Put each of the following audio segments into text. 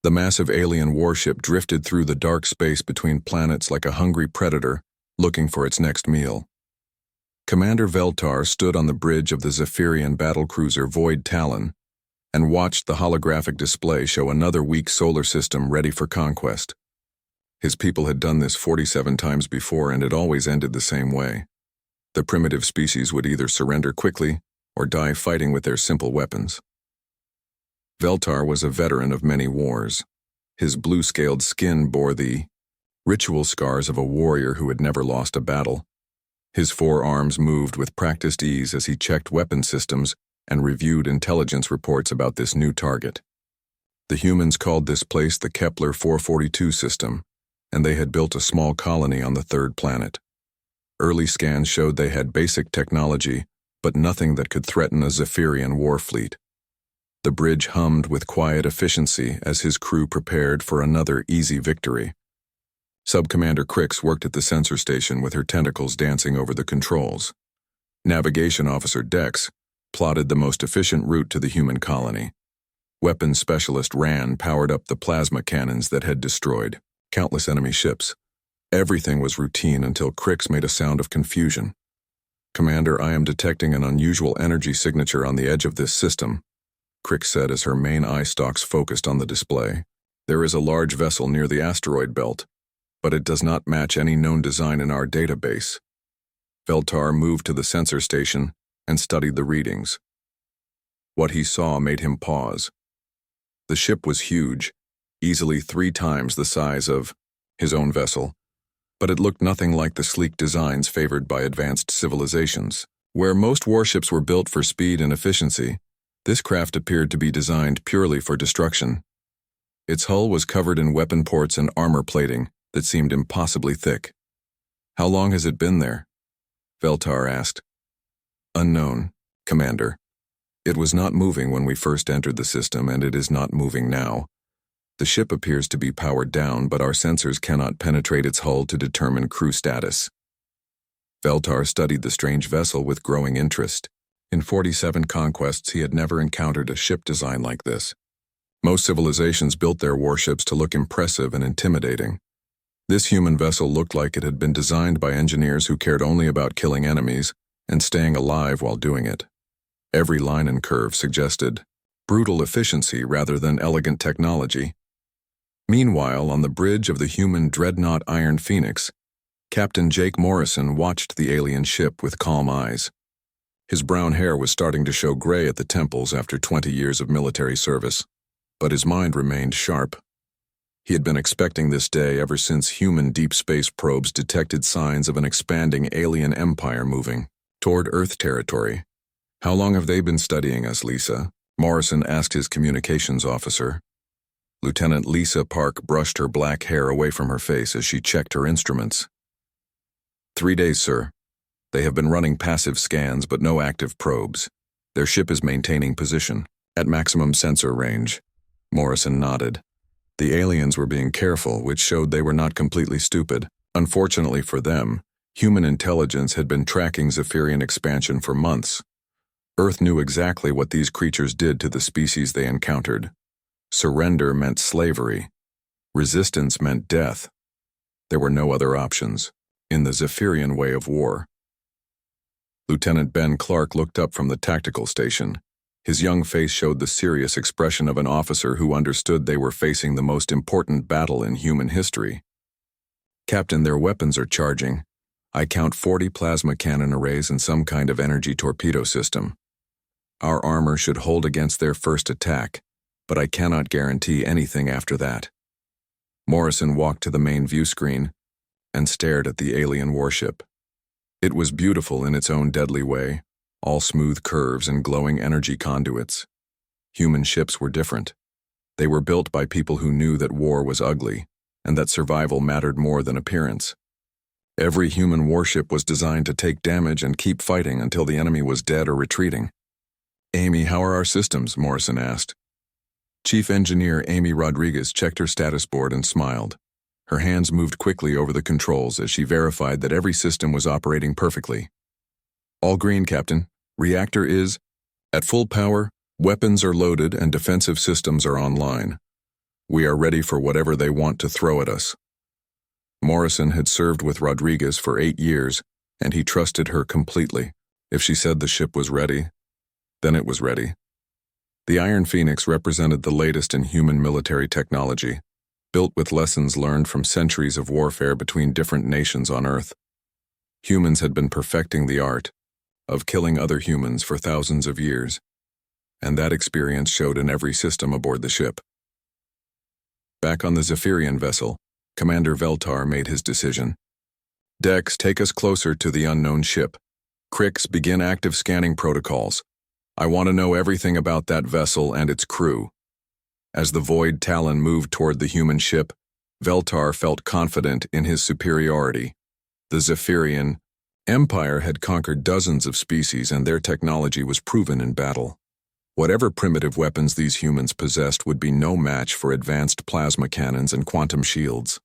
The massive alien warship drifted through the dark space between planets like a hungry predator looking for its next meal. Commander Veltar stood on the bridge of the Zephyrian battlecruiser Void Talon and watched the holographic display show another weak solar system ready for conquest. His people had done this 47 times before, and it always ended the same way. The primitive species would either surrender quickly or die fighting with their simple weapons. Veltar was a veteran of many wars. His blue-scaled skin bore the ritual scars of a warrior who had never lost a battle. His forearms moved with practiced ease as he checked weapon systems and reviewed intelligence reports about this new target. The humans called this place the Kepler 442 system, and they had built a small colony on the third planet. Early scans showed they had basic technology, but nothing that could threaten a Zephyrian war fleet. The bridge hummed with quiet efficiency as his crew prepared for another easy victory. Sub-Commander Crix worked at the sensor station with her tentacles dancing over the controls. Navigation Officer Dex plotted the most efficient route to the human colony. Weapons Specialist Ran powered up the plasma cannons that had destroyed countless enemy ships. Everything was routine until Crix made a sound of confusion. "Commander, I am detecting an unusual energy signature on the edge of this system," Crix said as her main eye stalks focused on the display. "There is a large vessel near the asteroid belt, but it does not match any known design in our database." Veltar moved to the sensor station and studied the readings. What he saw made him pause. The ship was huge, easily 3 times the size of his own vessel, but it looked nothing like the sleek designs favored by advanced civilizations. Where most warships were built for speed and efficiency, this craft appeared to be designed purely for destruction. Its hull was covered in weapon ports and armor plating that seemed impossibly thick. "How long has it been there?" Veltar asked. "Unknown, Commander. It was not moving when we first entered the system, and it is not moving now. The ship appears to be powered down, but our sensors cannot penetrate its hull to determine crew status." Veltar studied the strange vessel with growing interest. In 47 conquests, he had never encountered a ship design like this. Most civilizations built their warships to look impressive and intimidating. This human vessel looked like it had been designed by engineers who cared only about killing enemies and staying alive while doing it. Every line and curve suggested brutal efficiency rather than elegant technology. Meanwhile, on the bridge of the human dreadnought Iron Phoenix, Captain Jake Morrison watched the alien ship with calm eyes. His brown hair was starting to show gray at the temples after 20 years of military service, but his mind remained sharp. He had been expecting this day ever since human deep space probes detected signs of an expanding alien empire moving toward Earth territory. "How long have they been studying us, Lisa?" Morrison asked his communications officer. Lieutenant Lisa Park brushed her black hair away from her face as she checked her instruments. 3 days, sir. They have been running passive scans but no active probes. Their ship is maintaining position at maximum sensor range." Morrison nodded. The aliens were being careful, which showed they were not completely stupid. Unfortunately for them, human intelligence had been tracking Zephyrian expansion for months. Earth knew exactly what these creatures did to the species they encountered. Surrender meant slavery. Resistance meant death. There were no other options, in the Zephyrian way of war. Lieutenant Ben Clark looked up from the tactical station. His young face showed the serious expression of an officer who understood they were facing the most important battle in human history. "Captain, their weapons are charging. I count 40 plasma cannon arrays and some kind of energy torpedo system. Our armor should hold against their first attack, but I cannot guarantee anything after that." Morrison walked to the main view screen and stared at the alien warship. It was beautiful in its own deadly way, all smooth curves and glowing energy conduits. Human ships were different. They were built by people who knew that war was ugly and that survival mattered more than appearance. Every human warship was designed to take damage and keep fighting until the enemy was dead or retreating. "Amy, how are our systems?" Morrison asked. Chief Engineer Amy Rodriguez checked her status board and smiled. Her hands moved quickly over the controls as she verified that every system was operating perfectly. "All green, Captain. Reactor is at full power, weapons are loaded, and defensive systems are online. We are ready for whatever they want to throw at us. Morrison had served with Rodriguez for 8 years, and he trusted her completely. If she said the ship was ready, then it was ready. The Iron Phoenix represented the latest in human military technology, built with lessons learned from centuries of warfare between different nations on Earth. Humans had been perfecting the art of killing other humans for thousands of years, and that experience showed in every system aboard the ship. Back on the Zephyrian vessel, Commander Veltar made his decision. Dex, take us closer to the unknown ship. Crix, begin active scanning protocols. I want to know everything about that vessel and its crew. As the Void Talon moved toward the human ship, Veltar felt confident in his superiority. The Zephyrian Empire had conquered dozens of species, and their technology was proven in battle. Whatever primitive weapons these humans possessed would be no match for advanced plasma cannons and quantum shields.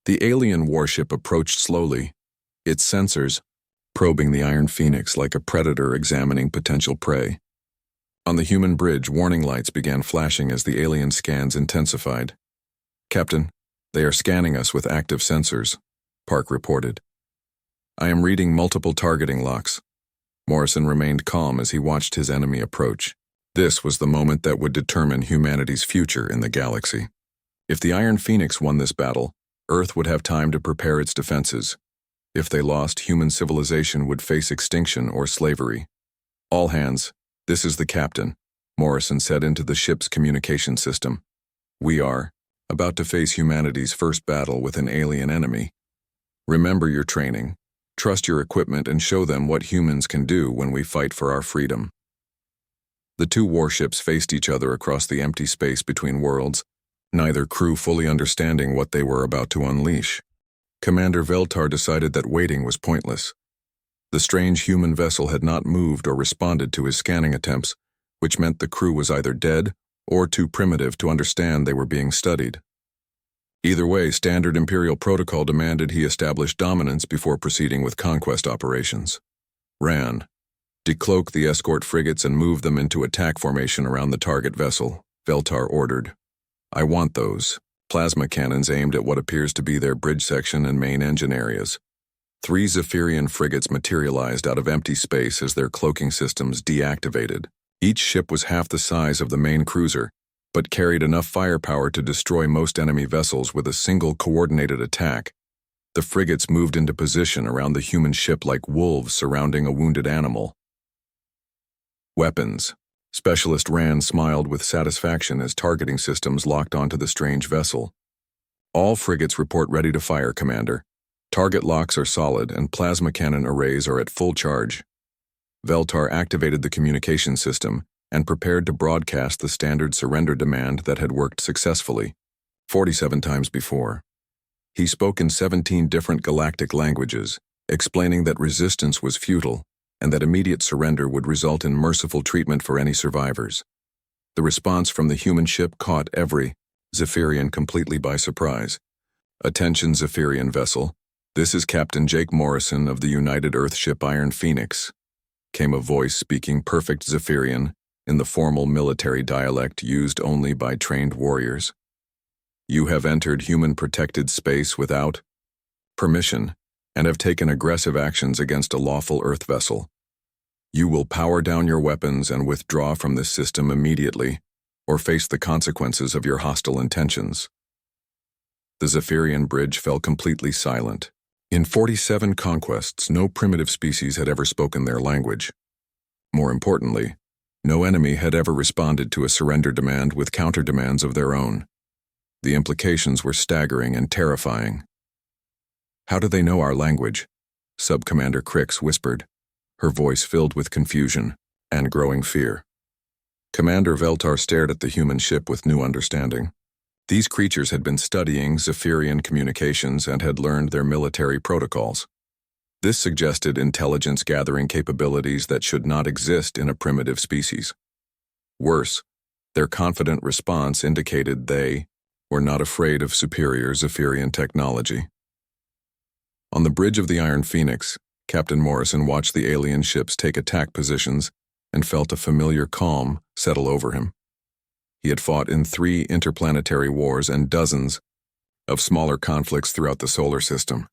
The alien warship approached slowly, its sensors probing the Iron Phoenix like a predator examining potential prey. On the human bridge, warning lights began flashing as the alien scans intensified. "Captain, they are scanning us with active sensors," Park reported. "I am reading multiple targeting locks." Morrison remained calm as he watched his enemy approach. This was the moment that would determine humanity's future in the galaxy. If the Iron Phoenix won this battle, Earth would have time to prepare its defenses. If they lost, human civilization would face extinction or slavery. "All hands, this is the captain," Morrison said into the ship's communication system. "We are about to face humanity's first battle with an alien enemy. Remember your training, trust your equipment, and show them what humans can do when we fight for our freedom." The two warships faced each other across the empty space between worlds, neither crew fully understanding what they were about to unleash. Commander Veltar decided that waiting was pointless. The strange human vessel had not moved or responded to his scanning attempts, which meant the crew was either dead or too primitive to understand they were being studied. Either way, standard Imperial protocol demanded he establish dominance before proceeding with conquest operations. "Ran, decloak the escort frigates and move them into attack formation around the target vessel," Veltar ordered. "I want those plasma cannons aimed at what appears to be their bridge section and main engine areas." 3 Zephyrian frigates materialized out of empty space as their cloaking systems deactivated. Each ship was half the size of the main cruiser, but carried enough firepower to destroy most enemy vessels with a single coordinated attack. The frigates moved into position around the human ship like wolves surrounding a wounded animal. "Weapons." Specialist Rand smiled with satisfaction as targeting systems locked onto the strange vessel. "All frigates report ready to fire, Commander. Target locks are solid and plasma cannon arrays are at full charge." Veltar activated the communication system and prepared to broadcast the standard surrender demand that had worked successfully 47 times before. He spoke in 17 different galactic languages, explaining that resistance was futile and that immediate surrender would result in merciful treatment for any survivors. The response from the human ship caught every Zephyrian completely by surprise. "Attention, Zephyrian vessel. This is Captain Jake Morrison of the United Earth ship Iron Phoenix," came a voice speaking perfect Zephyrian in the formal military dialect used only by trained warriors. "You have entered human-protected space without permission and have taken aggressive actions against a lawful Earth vessel. You will power down your weapons and withdraw from this system immediately, or face the consequences of your hostile intentions." The Zephyrian bridge fell completely silent. In 47 conquests, no primitive species had ever spoken their language. More importantly, no enemy had ever responded to a surrender demand with counter-demands of their own. The implications were staggering and terrifying. "How do they know our language?" Sub-Commander Crix whispered, her voice filled with confusion and growing fear. Commander Veltar stared at the human ship with new understanding. These creatures had been studying Zephyrian communications and had learned their military protocols. This suggested intelligence-gathering capabilities that should not exist in a primitive species. Worse, their confident response indicated they were not afraid of superior Zephyrian technology. On the bridge of the Iron Phoenix, Captain Morrison watched the alien ships take attack positions and felt a familiar calm settle over him. He had fought in 3 interplanetary wars and dozens of smaller conflicts throughout the solar system.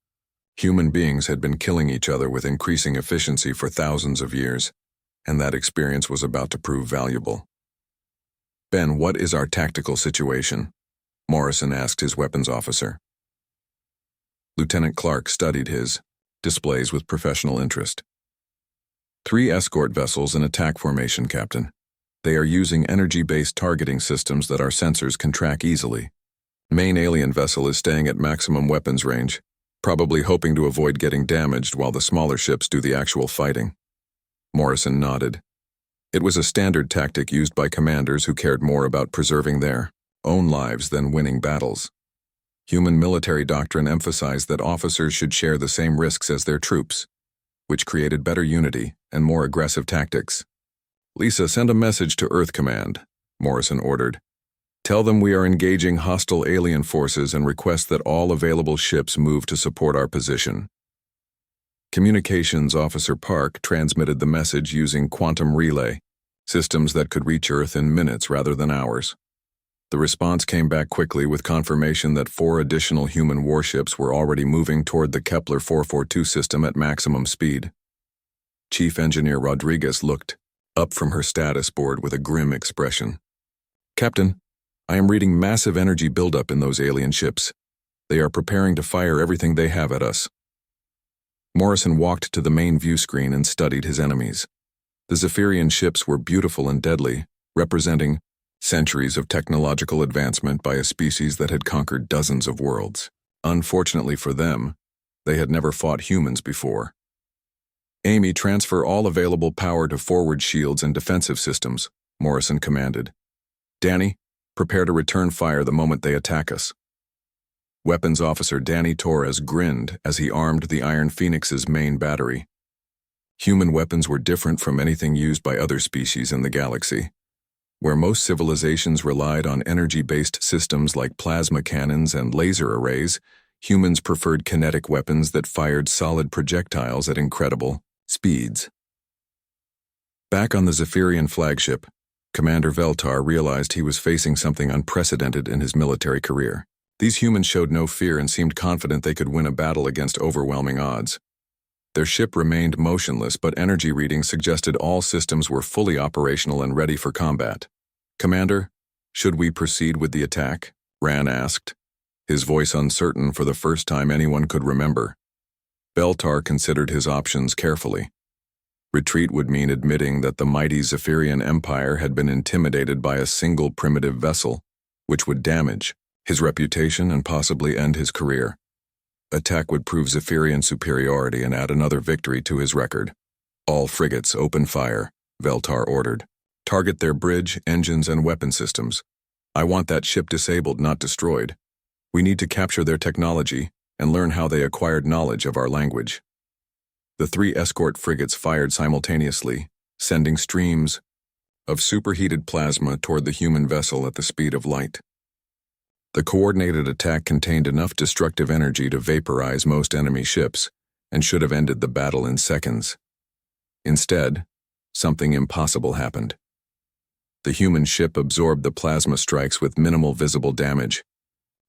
Human beings had been killing each other with increasing efficiency for thousands of years, and that experience was about to prove valuable. "Ben, what is our tactical situation?" Morrison asked his weapons officer. Lieutenant Clark studied his displays with professional interest. 3 escort vessels in attack formation, Captain. They are using energy-based targeting systems that our sensors can track easily. Main alien vessel is staying at maximum weapons range, probably hoping to avoid getting damaged while the smaller ships do the actual fighting. Morrison nodded. It was a standard tactic used by commanders who cared more about preserving their own lives than winning battles. Human military doctrine emphasized that officers should share the same risks as their troops, which created better unity and more aggressive tactics. "Lisa, send a message to Earth Command," Morrison ordered. "Tell them we are engaging hostile alien forces and request that all available ships move to support our position." Communications Officer Park transmitted the message using quantum relay, systems that could reach Earth in minutes rather than hours. The response came back quickly with confirmation that 4 additional human warships were already moving toward the Kepler 442 system at maximum speed. Chief Engineer Rodriguez looked up from her status board with a grim expression. "Captain, I am reading massive energy buildup in those alien ships. They are preparing to fire everything they have at us." Morrison walked to the main view screen and studied his enemies. The Zephyrian ships were beautiful and deadly, representing centuries of technological advancement by a species that had conquered dozens of worlds. Unfortunately for them, they had never fought humans before. "Amy, transfer all available power to forward shields and defensive systems," Morrison commanded. "Danny, prepare to return fire the moment they attack us." Weapons Officer Danny Torres grinned as he armed the Iron Phoenix's main battery. Human weapons were different from anything used by other species in the galaxy. Where most civilizations relied on energy-based systems like plasma cannons and laser arrays, humans preferred kinetic weapons that fired solid projectiles at incredible speeds. Back on the Zephyrian flagship, Commander Veltar realized he was facing something unprecedented in his military career. These humans showed no fear and seemed confident they could win a battle against overwhelming odds. Their ship remained motionless, but energy readings suggested all systems were fully operational and ready for combat. "Commander, should we proceed with the attack?" Ran asked, his voice uncertain for the first time anyone could remember. Veltar considered his options carefully. Retreat would mean admitting that the mighty Zephyrian Empire had been intimidated by a single primitive vessel, which would damage his reputation and possibly end his career. Attack would prove Zephyrian superiority and add another victory to his record. "All frigates open fire," Veltar ordered. "Target their bridge, engines, and weapon systems. I want that ship disabled, not destroyed. We need to capture their technology and learn how they acquired knowledge of our language." The 3 escort frigates fired simultaneously, sending streams of superheated plasma toward the human vessel at the speed of light. The coordinated attack contained enough destructive energy to vaporize most enemy ships and should have ended the battle in seconds. Instead, something impossible happened. The human ship absorbed the plasma strikes with minimal visible damage.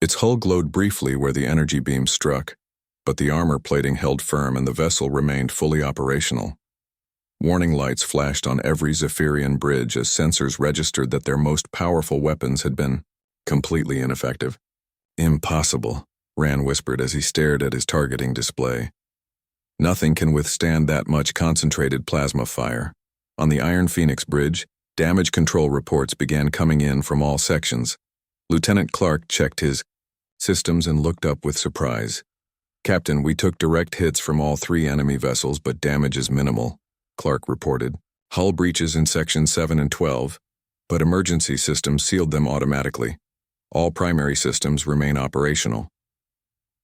Its hull glowed briefly where the energy beam struck, but the armor plating held firm and the vessel remained fully operational. Warning lights flashed on every Zephyrian bridge as sensors registered that their most powerful weapons had been completely ineffective. "Impossible," Rand whispered as he stared at his targeting display. "Nothing can withstand that much concentrated plasma fire." On the Iron Phoenix bridge, damage control reports began coming in from all sections. Lieutenant Clark checked his systems and looked up with surprise. "Captain, we took direct hits from all 3 enemy vessels, but damage is minimal," Clark reported. "Hull breaches in sections 7 and 12, but emergency systems sealed them automatically. All primary systems remain operational."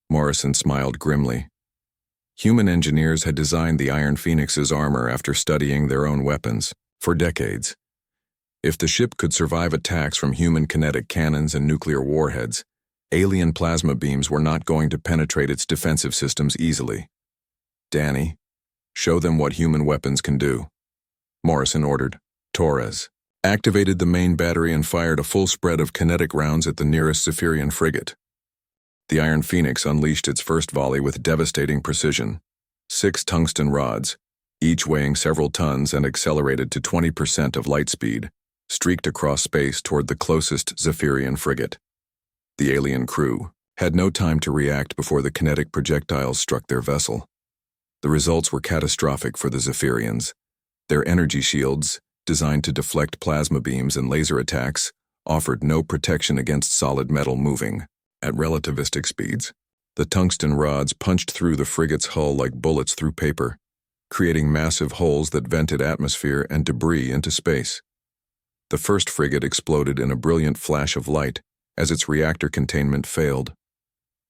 Morrison smiled grimly. Human engineers had designed the Iron Phoenix's armor after studying their own weapons for decades. If the ship could survive attacks from human kinetic cannons and nuclear warheads, alien plasma beams were not going to penetrate its defensive systems easily. "Danny, show them what human weapons can do," Morrison ordered. "Torres, activated the main battery and fired a full spread of kinetic rounds at the nearest Zephyrian frigate. The Iron Phoenix unleashed its first volley with devastating precision. 6 tungsten rods, each weighing several tons and accelerated to 20% of light speed, streaked across space toward the closest Zephyrian frigate. The alien crew had no time to react before the kinetic projectiles struck their vessel. The results were catastrophic for the Zephyrians. Their energy shields, designed to deflect plasma beams and laser attacks, offered no protection against solid metal moving at relativistic speeds. The tungsten rods punched through the frigate's hull like bullets through paper, creating massive holes that vented atmosphere and debris into space. The first frigate exploded in a brilliant flash of light as its reactor containment failed.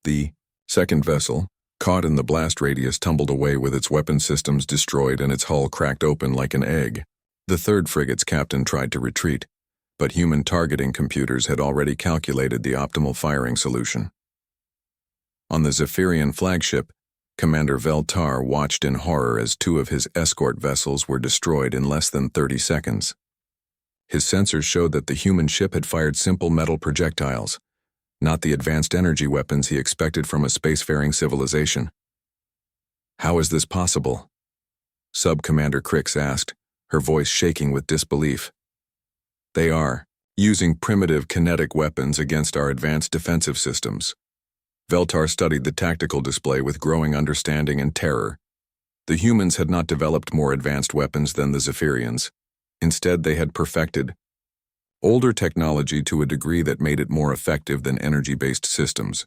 The second vessel, caught in the blast radius, tumbled away with its weapon systems destroyed and its hull cracked open like an egg. The third frigate's captain tried to retreat, but human targeting computers had already calculated the optimal firing solution. On the Zephyrian flagship, Commander Veltar watched in horror as 2 of his escort vessels were destroyed in less than 30 seconds. His sensors showed that the human ship had fired simple metal projectiles, not the advanced energy weapons he expected from a spacefaring civilization. "How is this possible?" Sub-Commander Crix asked, her voice shaking with disbelief. "They are using primitive kinetic weapons against our advanced defensive systems." Veltar studied the tactical display with growing understanding and terror. The humans had not developed more advanced weapons than the Zephyrians. Instead, they had perfected older technology to a degree that made it more effective than energy-based systems.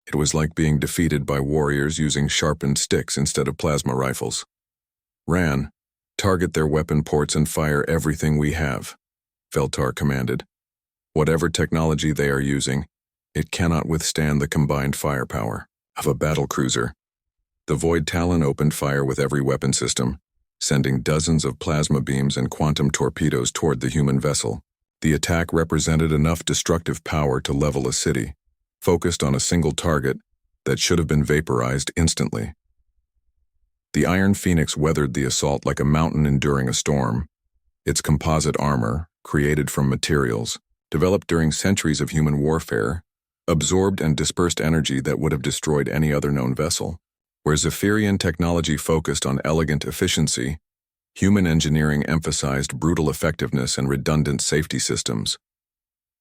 It was like being defeated by warriors using sharpened sticks instead of plasma rifles. "Ran, target their weapon ports and fire everything we have," Veltar commanded. "Whatever technology they are using, it cannot withstand the combined firepower of a battlecruiser." The Void Talon opened fire with every weapon system, sending dozens of plasma beams and quantum torpedoes toward the human vessel. The attack represented enough destructive power to level a city, focused on a single target that should have been vaporized instantly. The Iron Phoenix weathered the assault like a mountain enduring a storm. Its composite armor, created from materials developed during centuries of human warfare, absorbed and dispersed energy that would have destroyed any other known vessel. Where Zephyrian technology focused on elegant efficiency, human engineering emphasized brutal effectiveness and redundant safety systems.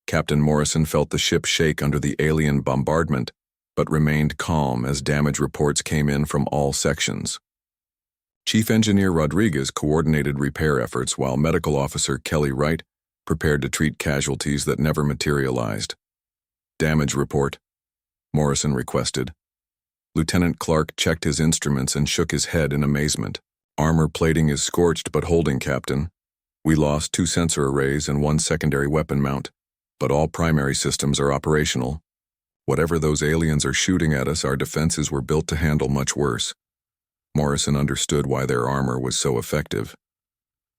Captain Morrison felt the ship shake under the alien bombardment, but remained calm as damage reports came in from all sections. Chief Engineer Rodriguez coordinated repair efforts while Medical Officer Kelly Wright prepared to treat casualties that never materialized. "Damage report," Morrison requested. Lieutenant Clark checked his instruments and shook his head in amazement. "Armor plating is scorched but holding, Captain. We lost 2 sensor arrays and 1 secondary weapon mount, but all primary systems are operational. Whatever those aliens are shooting at us, our defenses were built to handle much worse." Morrison understood why their armor was so effective.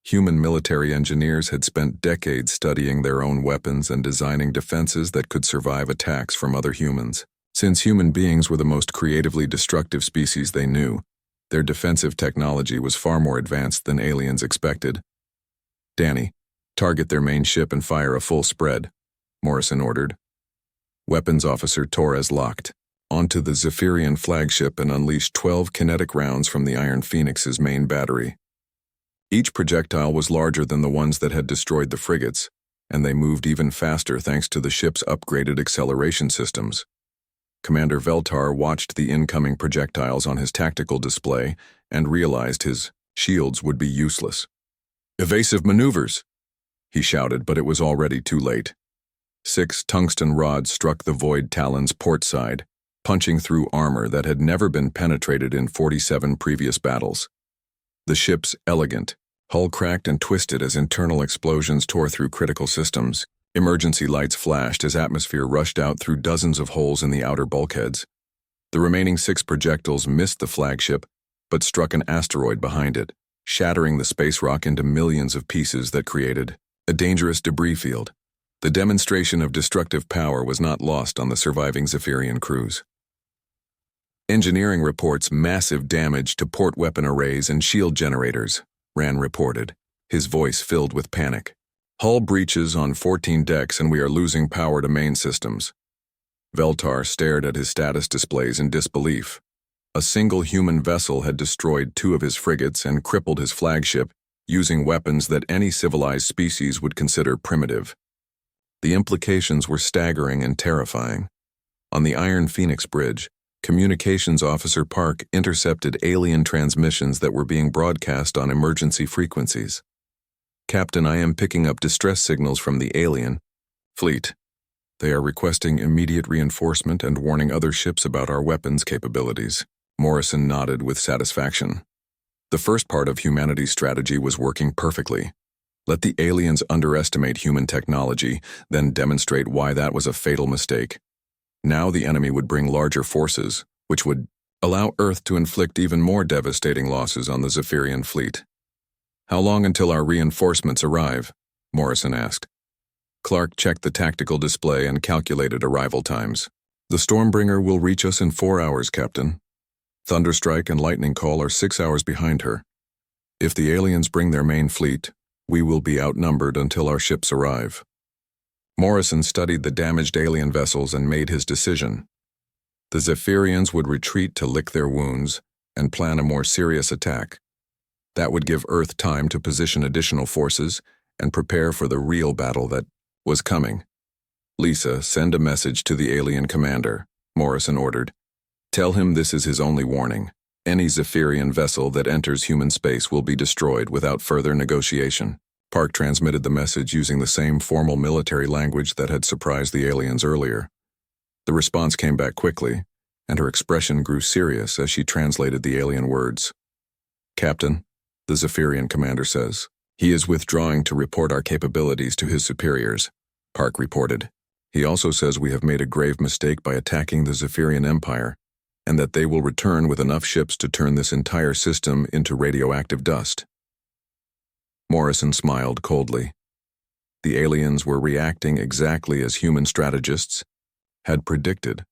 Human military engineers had spent decades studying their own weapons and designing defenses that could survive attacks from other humans. Since human beings were the most creatively destructive species they knew, their defensive technology was far more advanced than aliens expected. "Danny, target their main ship and fire a full spread," Morrison ordered. Weapons Officer Torres locked onto the Zephyrian flagship and unleashed 12 kinetic rounds from the Iron Phoenix's main battery. Each projectile was larger than the ones that had destroyed the frigates, and they moved even faster thanks to the ship's upgraded acceleration systems. Commander Veltar watched the incoming projectiles on his tactical display and realized his shields would be useless. "Evasive maneuvers," he shouted, but it was already too late. 6 tungsten rods struck the Void Talon's port side, punching through armor that had never been penetrated in 47 previous battles. The ship's elegant hull cracked and twisted as internal explosions tore through critical systems. Emergency lights flashed as atmosphere rushed out through dozens of holes in the outer bulkheads. The remaining 6 projectiles missed the flagship, but struck an asteroid behind it, shattering the space rock into millions of pieces that created a dangerous debris field. The demonstration of destructive power was not lost on the surviving Zephyrian crews. "Engineering reports massive damage to port weapon arrays and shield generators," Rand reported, his voice filled with panic. Hull breaches on 14 decks and we are losing power to main systems. Veltar stared at his status displays in disbelief. A single human vessel had destroyed 2 of his frigates and crippled his flagship, using weapons that any civilized species would consider primitive. The implications were staggering and terrifying. On the Iron Phoenix Bridge, Communications Officer Park intercepted alien transmissions that were being broadcast on emergency frequencies. "Captain, I am picking up distress signals from the alien fleet. They are requesting immediate reinforcement and warning other ships about our weapons capabilities." Morrison nodded with satisfaction. The first part of humanity's strategy was working perfectly. Let the aliens underestimate human technology, then demonstrate why that was a fatal mistake. Now the enemy would bring larger forces, which would allow Earth to inflict even more devastating losses on the Zephyrian fleet. "How long until our reinforcements arrive?" Morrison asked. Clark checked the tactical display and calculated arrival times. "The Stormbringer will reach us in 4 hours, Captain. Thunderstrike and Lightning Call are 6 hours behind her. If the aliens bring their main fleet, we will be outnumbered until our ships arrive." Morrison studied the damaged alien vessels and made his decision. The Zephyrians would retreat to lick their wounds and plan a more serious attack. That would give Earth time to position additional forces and prepare for the real battle that was coming. "Lisa, send a message to the alien commander," Morrison ordered. "Tell him this is his only warning. Any Zephyrian vessel that enters human space will be destroyed without further negotiation." Park transmitted the message using the same formal military language that had surprised the aliens earlier. The response came back quickly, and her expression grew serious as she translated the alien words. "Captain, the Zephyrian commander says. He is withdrawing to report our capabilities to his superiors," Park reported. "He also says we have made a grave mistake by attacking the Zephyrian Empire, and that they will return with enough ships to turn this entire system into radioactive dust." Morrison smiled coldly. The aliens were reacting exactly as human strategists had predicted.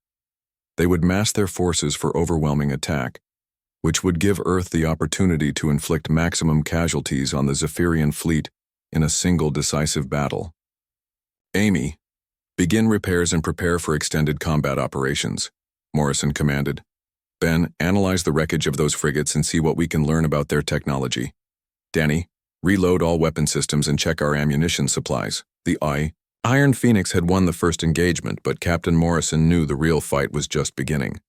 They would mass their forces for overwhelming attack, which would give Earth the opportunity to inflict maximum casualties on the Zephyrian fleet in a single decisive battle. "Amy, begin repairs and prepare for extended combat operations," Morrison commanded. "Ben, analyze the wreckage of those frigates and see what we can learn about their technology. Danny, reload all weapon systems and check our ammunition supplies." The Iron Phoenix had won the first engagement, but Captain Morrison knew the real fight was just beginning.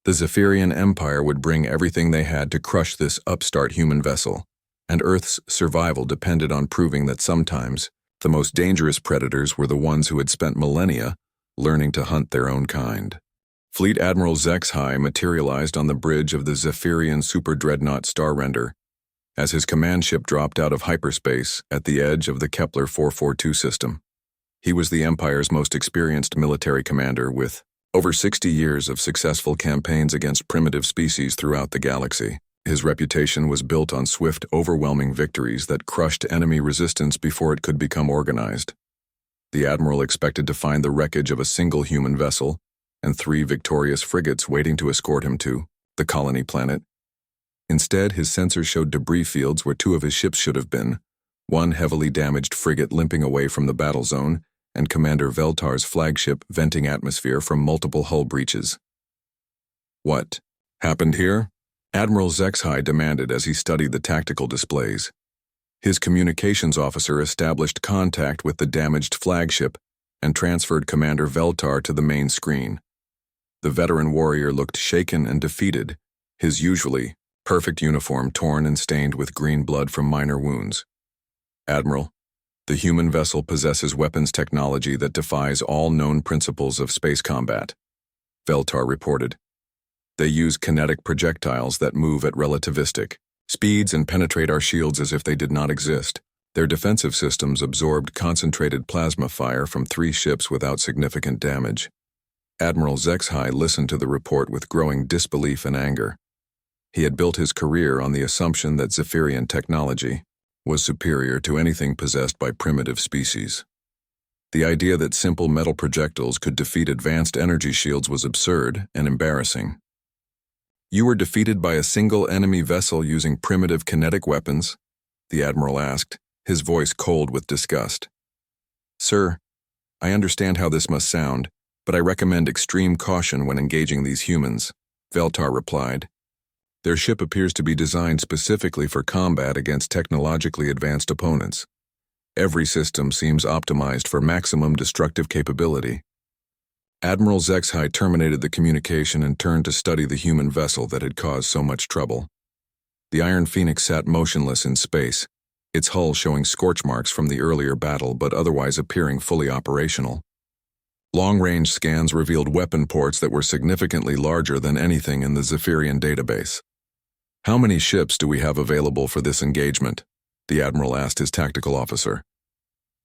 The Zephyrian Empire would bring everything they had to crush this upstart human vessel, and Earth's survival depended on proving that sometimes the most dangerous predators were the ones who had spent millennia learning to hunt their own kind. Fleet Admiral HFY materialized on the bridge of the Zephyrian super-dreadnought Starrender as his command ship dropped out of hyperspace at the edge of the Kepler 442 system. He was the Empire's most experienced military commander with over 60 years of successful campaigns against primitive species throughout the galaxy. His reputation was built on swift, overwhelming victories that crushed enemy resistance before it could become organized. The Admiral expected to find the wreckage of a single human vessel and 3 victorious frigates waiting to escort him to the colony planet. Instead, his sensors showed debris fields where 2 of his ships should have been, one heavily damaged frigate limping away from the battle zone, and Commander Veltar's flagship venting atmosphere from multiple hull breaches. "What happened here?" Admiral HFY demanded as he studied the tactical displays. His communications officer established contact with the damaged flagship and transferred Commander Veltar to the main screen. The veteran warrior looked shaken and defeated, his usually perfect uniform torn and stained with green blood from minor wounds. "Admiral, the human vessel possesses weapons technology that defies all known principles of space combat," Veltar reported. "They use kinetic projectiles that move at relativistic speeds and penetrate our shields as if they did not exist. Their defensive systems absorbed concentrated plasma fire from 3 ships without significant damage." Admiral HFY listened to the report with growing disbelief and anger. He had built his career on the assumption that Zephyrian technology was superior to anything possessed by primitive species. The idea that simple metal projectiles could defeat advanced energy shields was absurd and embarrassing. "You were defeated by a single enemy vessel using primitive kinetic weapons?" the Admiral asked, his voice cold with disgust. "Sir, I understand how this must sound, but I recommend extreme caution when engaging these humans," Veltar replied. "Their ship appears to be designed specifically for combat against technologically advanced opponents. Every system seems optimized for maximum destructive capability." Admiral Zexhai terminated the communication and turned to study the human vessel that had caused so much trouble. The Iron Phoenix sat motionless in space, its hull showing scorch marks from the earlier battle but otherwise appearing fully operational. Long-range scans revealed weapon ports that were significantly larger than anything in the Zephyrian database. "How many ships do we have available for this engagement?" the Admiral asked his tactical officer.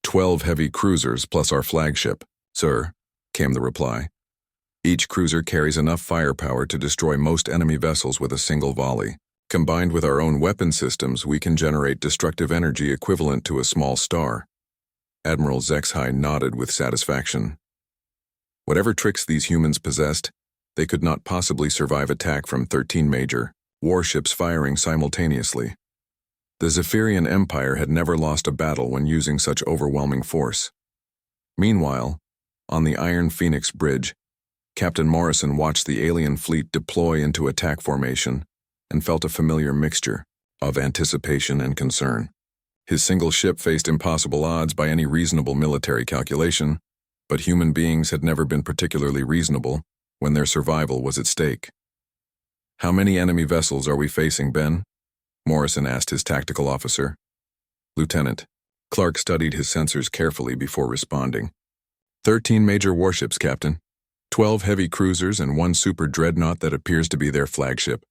12 heavy cruisers plus our flagship, sir," came the reply. "Each cruiser carries enough firepower to destroy most enemy vessels with a single volley. Combined with our own weapon systems, we can generate destructive energy equivalent to a small star." Admiral Zexhai nodded with satisfaction. Whatever tricks these humans possessed, they could not possibly survive attack from 13 major warships firing simultaneously. The Zephyrian Empire had never lost a battle when using such overwhelming force. Meanwhile, on the Iron Phoenix bridge, Captain Morrison watched the alien fleet deploy into attack formation and felt a familiar mixture of anticipation and concern. His single ship faced impossible odds by any reasonable military calculation, but human beings had never been particularly reasonable when their survival was at stake. "How many enemy vessels are we facing, Ben?" Morrison asked his tactical officer. "Lieutenant." Clark studied his sensors carefully before responding. 13 major warships, Captain. 12 heavy cruisers and 1 super dreadnought that appears to be their flagship.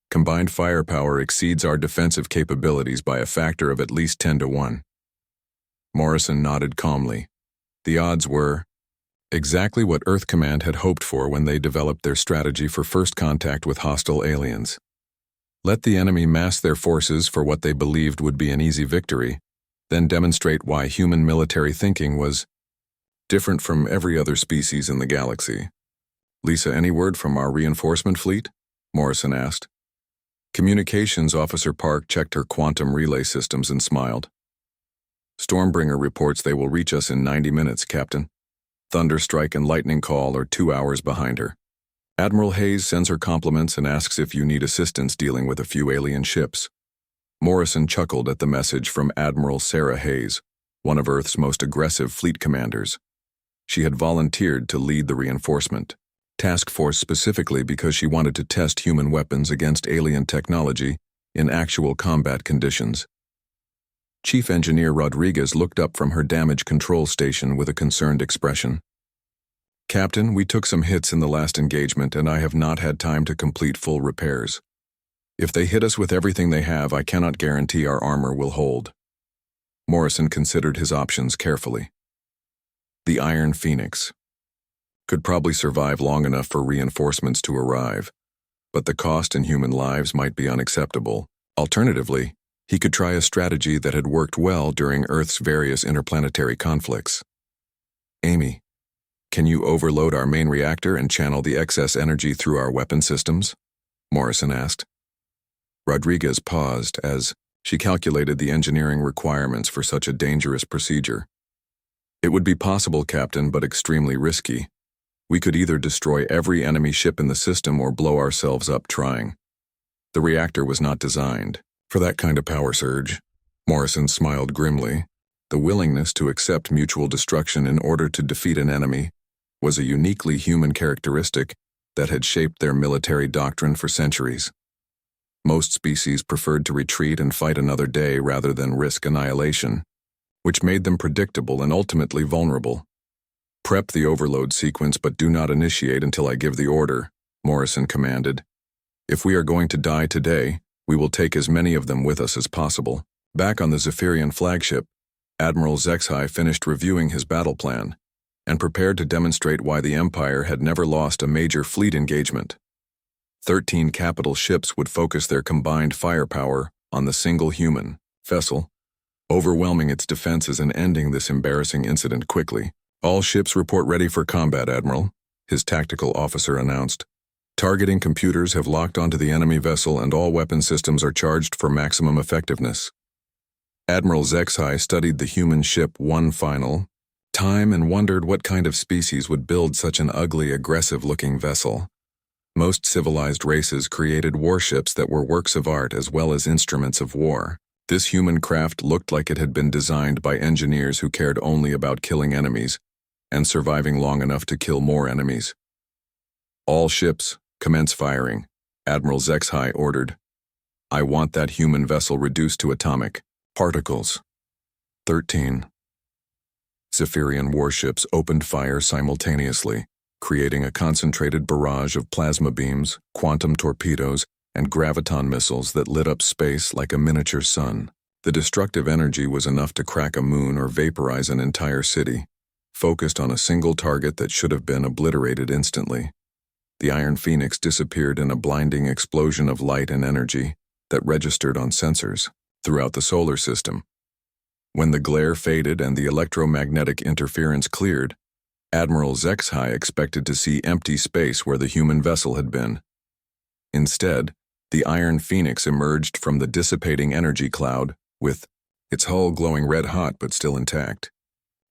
Combined firepower exceeds our defensive capabilities by a factor of at least 10 to 1. Morrison nodded calmly. The odds were exactly what Earth Command had hoped for when they developed their strategy for first contact with hostile aliens. Let the enemy mass their forces for what they believed would be an easy victory, then demonstrate why human military thinking was different from every other species in the galaxy. "Lisa, any word from our reinforcement fleet?" Morrison asked. Communications Officer Park checked her quantum relay systems and smiled. "Stormbringer reports they will reach us in 90 minutes, Captain. Thunderstrike and Lightning Call are 2 hours behind her. Admiral Hayes sends her compliments and asks if you need assistance dealing with a few alien ships." Morrison chuckled at the message from Admiral Sarah Hayes, one of Earth's most aggressive fleet commanders. She had volunteered to lead the reinforcement task force specifically because she wanted to test human weapons against alien technology in actual combat conditions. Chief Engineer Rodriguez looked up from her damage control station with a concerned expression. "Captain, we took some hits in the last engagement and I have not had time to complete full repairs. If they hit us with everything they have, I cannot guarantee our armor will hold." Morrison considered his options carefully. The Iron Phoenix could probably survive long enough for reinforcements to arrive, but the cost in human lives might be unacceptable. Alternatively, he could try a strategy that had worked well during Earth's various interplanetary conflicts. "Amy, can you overload our main reactor and channel the excess energy through our weapon systems?" Morrison asked. Rodriguez paused as she calculated the engineering requirements for such a dangerous procedure. "It would be possible, Captain, but extremely risky. We could either destroy every enemy ship in the system or blow ourselves up trying. The reactor was not designed for that kind of power surge." Morrison smiled grimly. The willingness to accept mutual destruction in order to defeat an enemy was a uniquely human characteristic that had shaped their military doctrine for centuries. Most species preferred to retreat and fight another day rather than risk annihilation, which made them predictable and ultimately vulnerable. "Prep the overload sequence, but do not initiate until I give the order," Morrison commanded. "If we are going to die today, we will take as many of them with us as possible." Back on the Zephyrian flagship, Admiral Zexhai finished reviewing his battle plan and prepared to demonstrate why the Empire had never lost a major fleet engagement. 13 capital ships would focus their combined firepower on the single human vessel, overwhelming its defenses and ending this embarrassing incident quickly. "All ships report ready for combat, Admiral," his tactical officer announced. "Targeting computers have locked onto the enemy vessel and all weapon systems are charged for maximum effectiveness." Admiral HFY studied the human ship one final time and wondered what kind of species would build such an ugly, aggressive-looking vessel. Most civilized races created warships that were works of art as well as instruments of war. This human craft looked like it had been designed by engineers who cared only about killing enemies and surviving long enough to kill more enemies. "All ships, commence firing," Admiral HFY ordered. "I want that human vessel reduced to atomic particles." 13. Zephyrian warships opened fire simultaneously, creating a concentrated barrage of plasma beams, quantum torpedoes, and graviton missiles that lit up space like a miniature sun. The destructive energy was enough to crack a moon or vaporize an entire city, focused on a single target that should have been obliterated instantly. The Iron Phoenix disappeared in a blinding explosion of light and energy that registered on sensors throughout the solar system. When the glare faded and the electromagnetic interference cleared, Admiral HFY expected to see empty space where the human vessel had been. Instead, the Iron Phoenix emerged from the dissipating energy cloud with its hull glowing red-hot but still intact.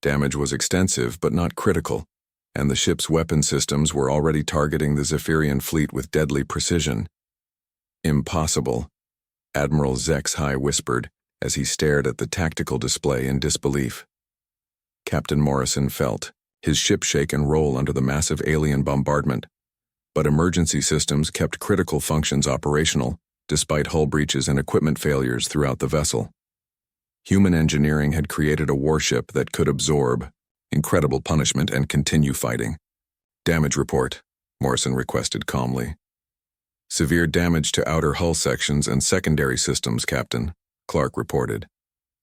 Damage was extensive but not critical, and the ship's weapon systems were already targeting the Zephyrian fleet with deadly precision. "Impossible," Admiral HFY whispered as he stared at the tactical display in disbelief. Captain Morrison felt his ship shake and roll under the massive alien bombardment, but emergency systems kept critical functions operational despite hull breaches and equipment failures throughout the vessel. Human engineering had created a warship that could absorb incredible punishment and continue fighting. "Damage report," Morrison requested calmly. "Severe damage to outer hull sections and secondary systems, Captain," Clark reported.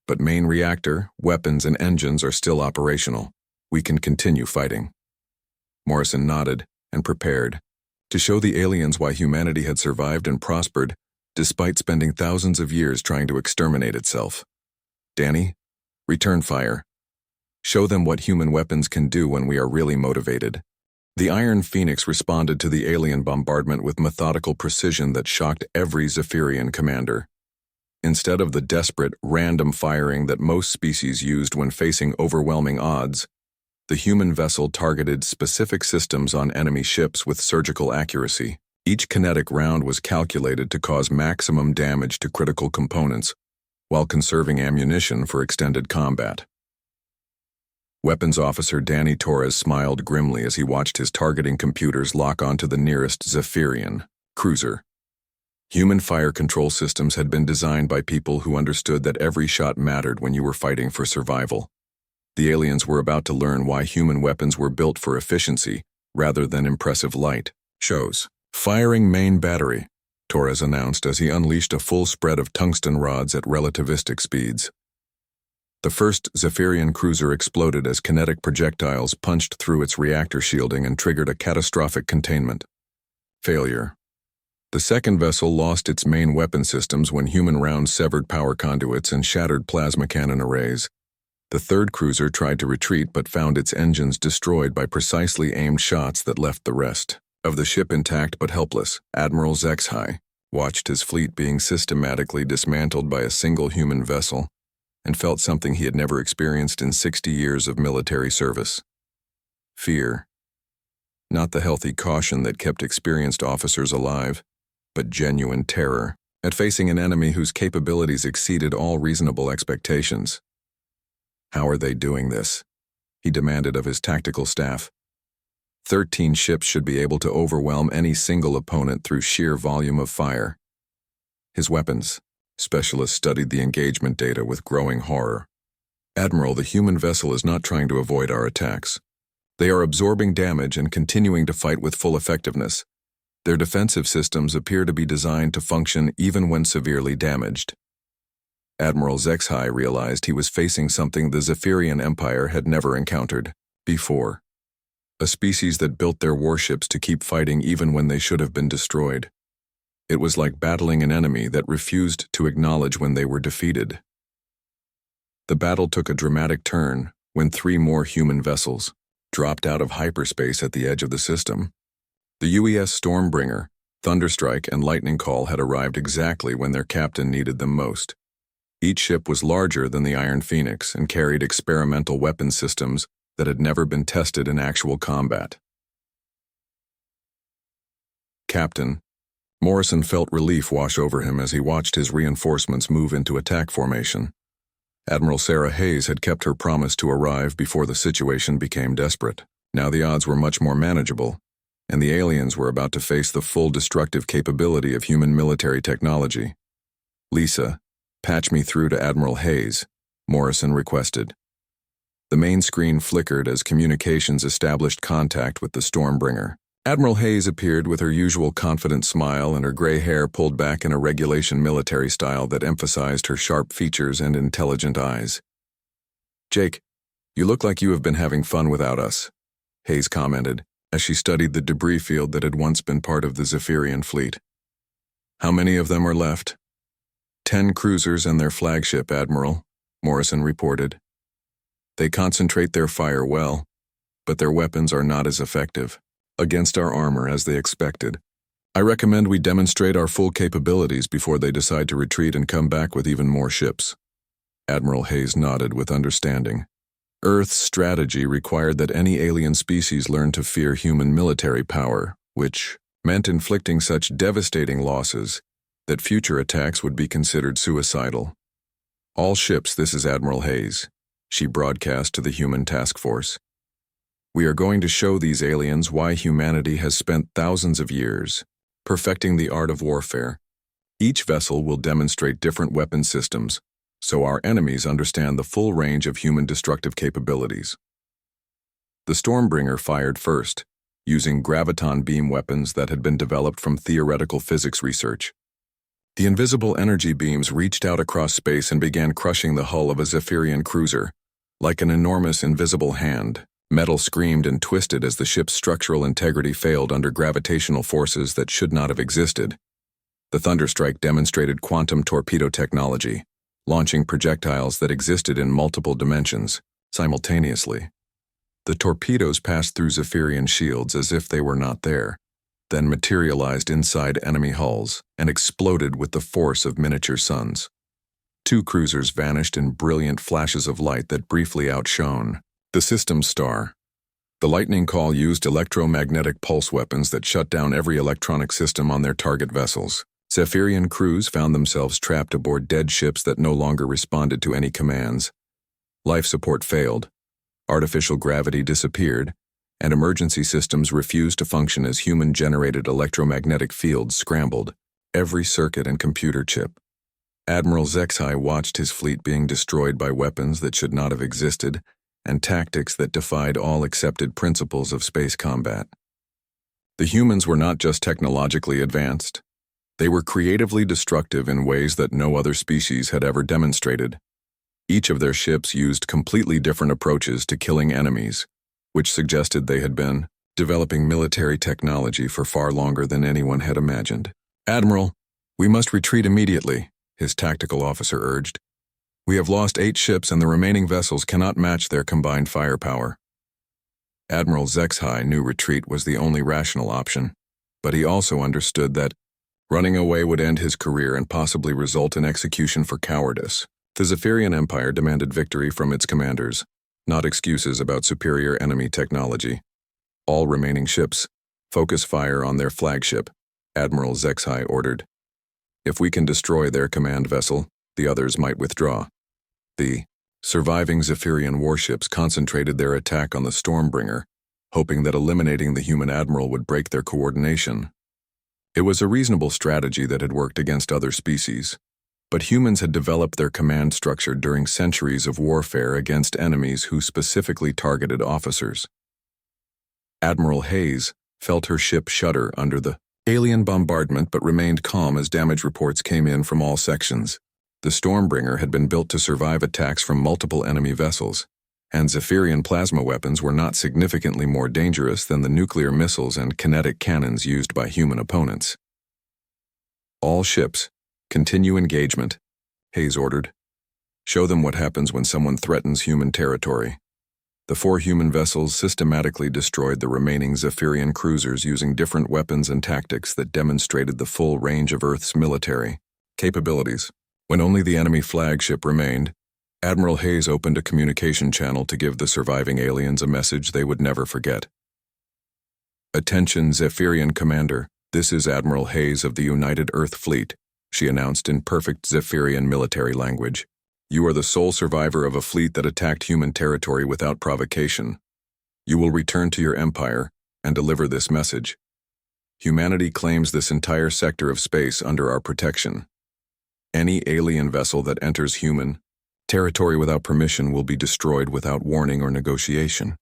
"But main reactor, weapons, and engines are still operational. We can continue fighting." Morrison nodded and prepared to show the aliens why humanity had survived and prospered despite spending thousands of years trying to exterminate itself. "Danny, return fire. Show them what human weapons can do when we are really motivated." The Iron Phoenix responded to the alien bombardment with methodical precision that shocked every Zephyrian commander. Instead of the desperate, random firing that most species used when facing overwhelming odds, the human vessel targeted specific systems on enemy ships with surgical accuracy. Each kinetic round was calculated to cause maximum damage to critical components, while conserving ammunition for extended combat. Weapons Officer Danny Torres smiled grimly as he watched his targeting computers lock onto the nearest Zephyrian cruiser. Human fire control systems had been designed by people who understood that every shot mattered when you were fighting for survival. The aliens were about to learn why human weapons were built for efficiency rather than impressive light shows. "Firing main battery," Torres announced as he unleashed a full spread of tungsten rods at relativistic speeds. The first Zephyrian cruiser exploded as kinetic projectiles punched through its reactor shielding and triggered a catastrophic containment. Failure. The second vessel lost its main weapon systems when human rounds severed power conduits and shattered plasma cannon arrays. The third cruiser tried to retreat but found its engines destroyed by precisely aimed shots that left the rest of the ship intact but helpless. Admiral HFY watched his fleet being systematically dismantled by a single human vessel and felt something he had never experienced in 60 years of military service. Fear. Not the healthy caution that kept experienced officers alive, but genuine terror at facing an enemy whose capabilities exceeded all reasonable expectations. "How are they doing this?" he demanded of his tactical staff. 13 ships should be able to overwhelm any single opponent through sheer volume of fire. His weapons. Specialists studied the engagement data with growing horror. "Admiral, the human vessel is not trying to avoid our attacks. They are absorbing damage and continuing to fight with full effectiveness. Their defensive systems appear to be designed to function even when severely damaged." Admiral HFY realized he was facing something the Zephyrian Empire had never encountered before. A species that built their warships to keep fighting even when they should have been destroyed. It was like battling an enemy that refused to acknowledge when they were defeated. The battle took a dramatic turn when 3 more human vessels dropped out of hyperspace at the edge of the system. The UES Stormbringer, Thunderstrike, and Lightning Call had arrived exactly when their captain needed them most. Each ship was larger than the Iron Phoenix and carried experimental weapon systems that had never been tested in actual combat. Captain, Morrison felt relief wash over him as he watched his reinforcements move into attack formation. Admiral Sarah Hayes had kept her promise to arrive before the situation became desperate. Now the odds were much more manageable, and the aliens were about to face the full destructive capability of human military technology. "Lisa, patch me through to Admiral Hayes," Morrison requested. The main screen flickered as communications established contact with the Stormbringer. Admiral Hayes appeared with her usual confident smile and her gray hair pulled back in a regulation military style that emphasized her sharp features and intelligent eyes. "Jake, you look like you have been having fun without us," Hayes commented, as she studied the debris field that had once been part of the Zephyrian fleet. "How many of them are left?" 10 cruisers and their flagship, Admiral," Morrison reported. "They concentrate their fire well, but their weapons are not as effective against our armor as they expected. I recommend we demonstrate our full capabilities before they decide to retreat and come back with even more ships." Admiral Hayes nodded with understanding. Earth's strategy required that any alien species learn to fear human military power, which meant inflicting such devastating losses that future attacks would be considered suicidal. "All ships, this is Admiral Hayes," she broadcast to the human task force. "We are going to show these aliens why humanity has spent thousands of years perfecting the art of warfare. Each vessel will demonstrate different weapon systems, so our enemies understand the full range of human destructive capabilities." The Stormbringer fired first, using graviton beam weapons that had been developed from theoretical physics research. The invisible energy beams reached out across space and began crushing the hull of a Zephyrian cruiser. Like an enormous invisible hand, metal screamed and twisted as the ship's structural integrity failed under gravitational forces that should not have existed. The Thunderstrike demonstrated quantum torpedo technology, launching projectiles that existed in multiple dimensions, simultaneously. The torpedoes passed through Zephyrian shields as if they were not there, then materialized inside enemy hulls and exploded with the force of miniature suns. 2 cruisers vanished in brilliant flashes of light that briefly outshone the system's star. The lightning call used electromagnetic pulse weapons that shut down every electronic system on their target vessels. Zephyrian crews found themselves trapped aboard dead ships that no longer responded to any commands. Life support failed, artificial gravity disappeared, and emergency systems refused to function as human-generated electromagnetic fields scrambled every circuit and computer chip. Admiral Zexhai watched his fleet being destroyed by weapons that should not have existed and tactics that defied all accepted principles of space combat. The humans were not just technologically advanced. They were creatively destructive in ways that no other species had ever demonstrated. Each of their ships used completely different approaches to killing enemies, which suggested they had been developing military technology for far longer than anyone had imagined. "Admiral, we must retreat immediately," his tactical officer urged. "We have lost 8 ships and the remaining vessels cannot match their combined firepower." Admiral Zexhai knew retreat was the only rational option, but he also understood that running away would end his career and possibly result in execution for cowardice. The Zephyrian Empire demanded victory from its commanders, not excuses about superior enemy technology. "All remaining ships, focus fire on their flagship," Admiral Zexhai ordered. "If we can destroy their command vessel, the others might withdraw." The surviving Zephyrian warships concentrated their attack on the Stormbringer, hoping that eliminating the human admiral would break their coordination. It was a reasonable strategy that had worked against other species, but humans had developed their command structure during centuries of warfare against enemies who specifically targeted officers. Admiral Hayes felt her ship shudder under the alien bombardment but remained calm as damage reports came in from all sections. The Stormbringer had been built to survive attacks from multiple enemy vessels, and Zephyrian plasma weapons were not significantly more dangerous than the nuclear missiles and kinetic cannons used by human opponents. "All ships, continue engagement," Hayes ordered. "Show them what happens when someone threatens human territory." The 4 human vessels systematically destroyed the remaining Zephyrian cruisers using different weapons and tactics that demonstrated the full range of Earth's military capabilities. When only the enemy flagship remained, Admiral Hayes opened a communication channel to give the surviving aliens a message they would never forget. "Attention, Zephyrian Commander, this is Admiral Hayes of the United Earth Fleet," she announced in perfect Zephyrian military language. "You are the sole survivor of a fleet that attacked human territory without provocation. You will return to your empire and deliver this message. Humanity claims this entire sector of space under our protection. Any alien vessel that enters human territory without permission will be destroyed without warning or negotiation."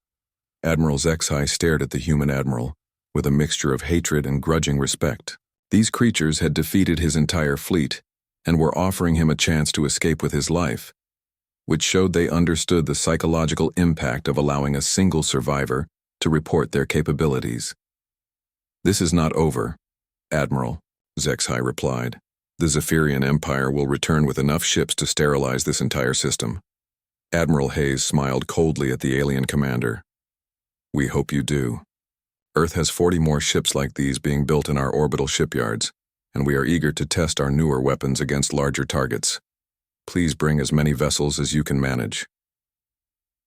Admiral Zexai stared at the human admiral with a mixture of hatred and grudging respect. These creatures had defeated his entire fleet and were offering him a chance to escape with his life, which showed they understood the psychological impact of allowing a single survivor to report their capabilities. "This is not over, Admiral," Zexai replied. "The Zephyrian Empire will return with enough ships to sterilize this entire system." Admiral Hayes smiled coldly at the alien commander. "We hope you do. Earth has 40 more ships like these being built in our orbital shipyards, and we are eager to test our newer weapons against larger targets. Please bring as many vessels as you can manage."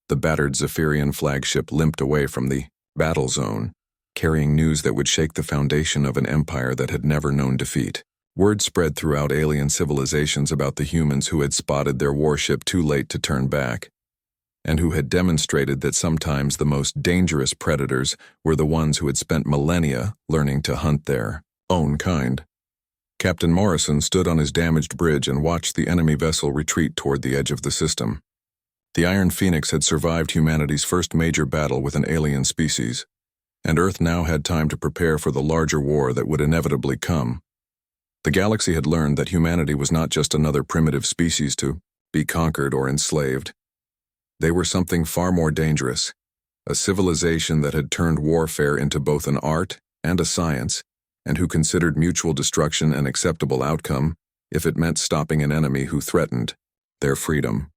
The battered Zephyrian flagship limped away from the battle zone, carrying news that would shake the foundation of an empire that had never known defeat. Word spread throughout alien civilizations about the humans who had spotted their warship too late to turn back, and who had demonstrated that sometimes the most dangerous predators were the ones who had spent millennia learning to hunt their own kind. Captain Morrison stood on his damaged bridge and watched the enemy vessel retreat toward the edge of the system. The Iron Phoenix had survived humanity's first major battle with an alien species, and Earth now had time to prepare for the larger war that would inevitably come. The galaxy had learned that humanity was not just another primitive species to be conquered or enslaved. They were something far more dangerous, a civilization that had turned warfare into both an art and a science, and who considered mutual destruction an acceptable outcome if it meant stopping an enemy who threatened their freedom.